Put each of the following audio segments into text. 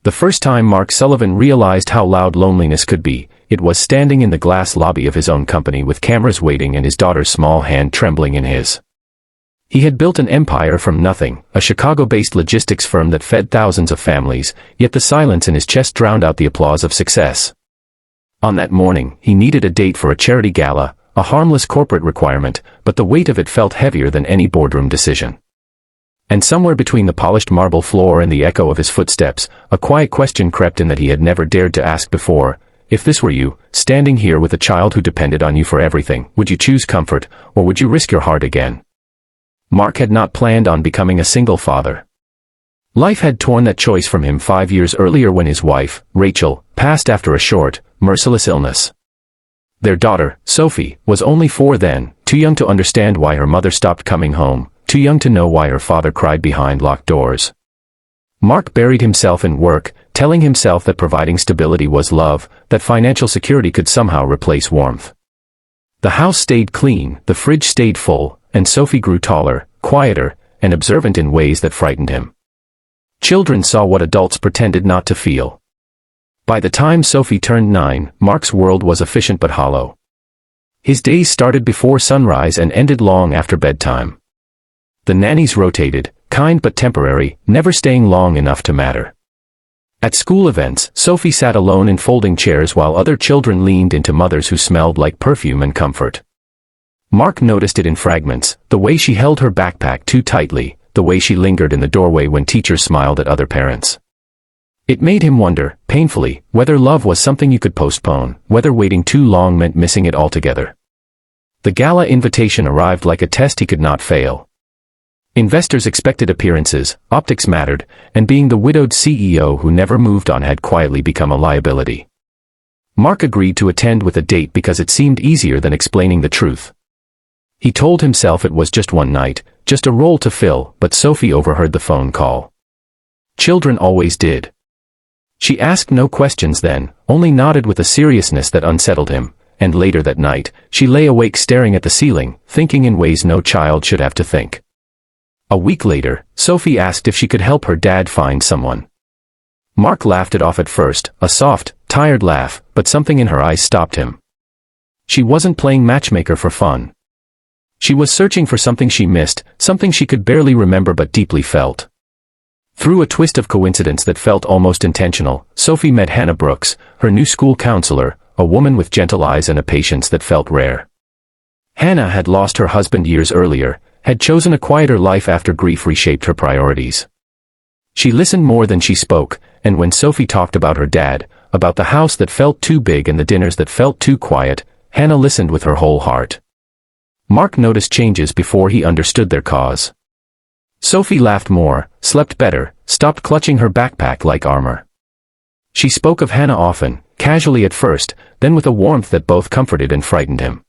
The first time Mark Sullivan realized how loud loneliness could be, it was standing in the glass lobby of his own company with cameras waiting and his daughter's small hand trembling in his. He had built an empire from nothing, a Chicago-based logistics firm that fed thousands of families, yet the silence in his chest drowned out the applause of success. On that morning, he needed a date for a charity gala, a harmless corporate requirement, but the weight of it felt heavier than any boardroom decision. And somewhere between the polished marble floor and the echo of his footsteps, a quiet question crept in that he had never dared to ask before. If this were you, standing here with a child who depended on you for everything, would you choose comfort, or would you risk your heart again? Mark had not planned on becoming a single father. Life had torn that choice from him 5 years earlier when his wife, Rachel, passed after a short, merciless illness. Their daughter, Sophie, was only 4 then, too young to understand why her mother stopped coming home, too young to know why her father cried behind locked doors. Mark buried himself in work, telling himself that providing stability was love, that financial security could somehow replace warmth. The house stayed clean, the fridge stayed full, and Sophie grew taller, quieter, and observant in ways that frightened him. Children saw what adults pretended not to feel. By the time Sophie turned 9, Mark's world was efficient but hollow. His days started before sunrise and ended long after bedtime. The nannies rotated, kind but temporary, never staying long enough to matter. At school events, Sophie sat alone in folding chairs while other children leaned into mothers who smelled like perfume and comfort. Mark noticed it in fragments, the way she held her backpack too tightly, the way she lingered in the doorway when teachers smiled at other parents. It made him wonder, painfully, whether love was something you could postpone, whether waiting too long meant missing it altogether. The gala invitation arrived like a test he could not fail. Investors expected appearances, optics mattered, and being the widowed CEO who never moved on had quietly become a liability. Mark agreed to attend with a date because it seemed easier than explaining the truth. He told himself it was just one night, just a role to fill, but Sophie overheard the phone call. Children always did. She asked no questions then, only nodded with a seriousness that unsettled him, and later that night, she lay awake staring at the ceiling, thinking in ways no child should have to think. A week later, Sophie asked if she could help her dad find someone. Mark laughed it off at first, a soft, tired laugh, but something in her eyes stopped him. She wasn't playing matchmaker for fun. She was searching for something she missed, something she could barely remember but deeply felt. Through a twist of coincidence that felt almost intentional, Sophie met Hannah Brooks, her new school counselor, a woman with gentle eyes and a patience that felt rare. Hannah had lost her husband years earlier, had chosen a quieter life after grief reshaped her priorities. She listened more than she spoke, and when Sophie talked about her dad, about the house that felt too big and the dinners that felt too quiet, Hannah listened with her whole heart. Mark noticed changes before he understood their cause. Sophie laughed more, slept better, stopped clutching her backpack like armor. She spoke of Hannah often, casually at first, then with a warmth that both comforted and frightened him.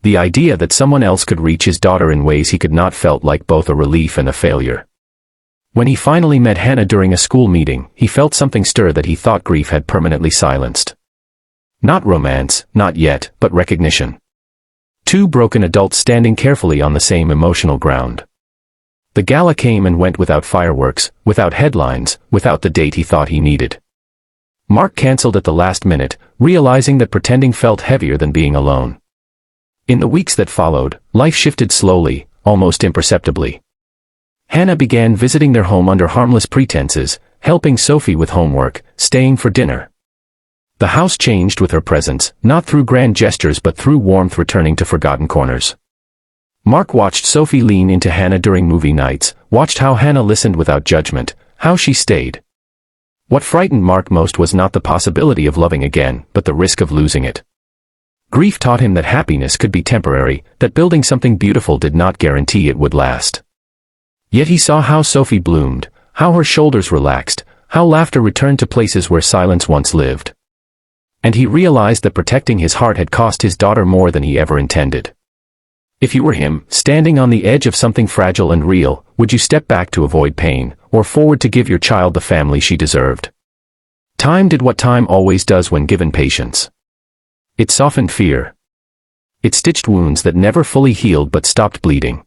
The idea that someone else could reach his daughter in ways he could not felt like both a relief and a failure. When he finally met Hannah during a school meeting, he felt something stir that he thought grief had permanently silenced. Not romance, not yet, but recognition. 2 broken adults standing carefully on the same emotional ground. The gala came and went without fireworks, without headlines, without the date he thought he needed. Mark canceled at the last minute, realizing that pretending felt heavier than being alone. In the weeks that followed, life shifted slowly, almost imperceptibly. Hannah began visiting their home under harmless pretenses, helping Sophie with homework, staying for dinner. The house changed with her presence, not through grand gestures but through warmth returning to forgotten corners. Mark watched Sophie lean into Hannah during movie nights, watched how Hannah listened without judgment, how she stayed. What frightened Mark most was not the possibility of loving again, but the risk of losing it. Grief taught him that happiness could be temporary, that building something beautiful did not guarantee it would last. Yet he saw how Sophie bloomed, how her shoulders relaxed, how laughter returned to places where silence once lived. And he realized that protecting his heart had cost his daughter more than he ever intended. If you were him, standing on the edge of something fragile and real, would you step back to avoid pain, or forward to give your child the family she deserved? Time did what time always does when given patience. It softened fear. It stitched wounds that never fully healed but stopped bleeding.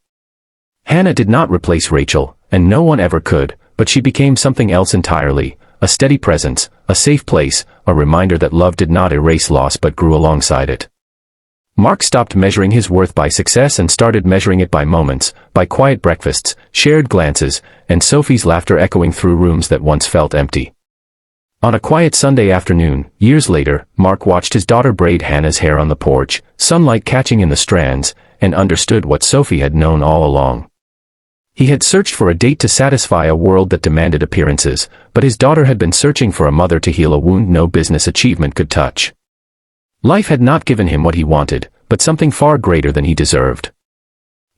Hannah did not replace Rachel, and no one ever could, but she became something else entirely, a steady presence, a safe place, a reminder that love did not erase loss but grew alongside it. Mark stopped measuring his worth by success and started measuring it by moments, by quiet breakfasts, shared glances, and Sophie's laughter echoing through rooms that once felt empty. On a quiet Sunday afternoon, years later, Mark watched his daughter braid Hannah's hair on the porch, sunlight catching in the strands, and understood what Sophie had known all along. He had searched for a date to satisfy a world that demanded appearances, but his daughter had been searching for a mother to heal a wound no business achievement could touch. Life had not given him what he wanted, but something far greater than he deserved.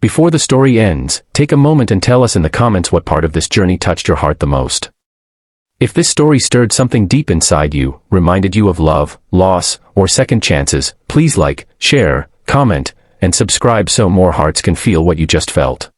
Before the story ends, take a moment and tell us in the comments what part of this journey touched your heart the most. If this story stirred something deep inside you, reminded you of love, loss, or second chances, please like, share, comment, and subscribe so more hearts can feel what you just felt.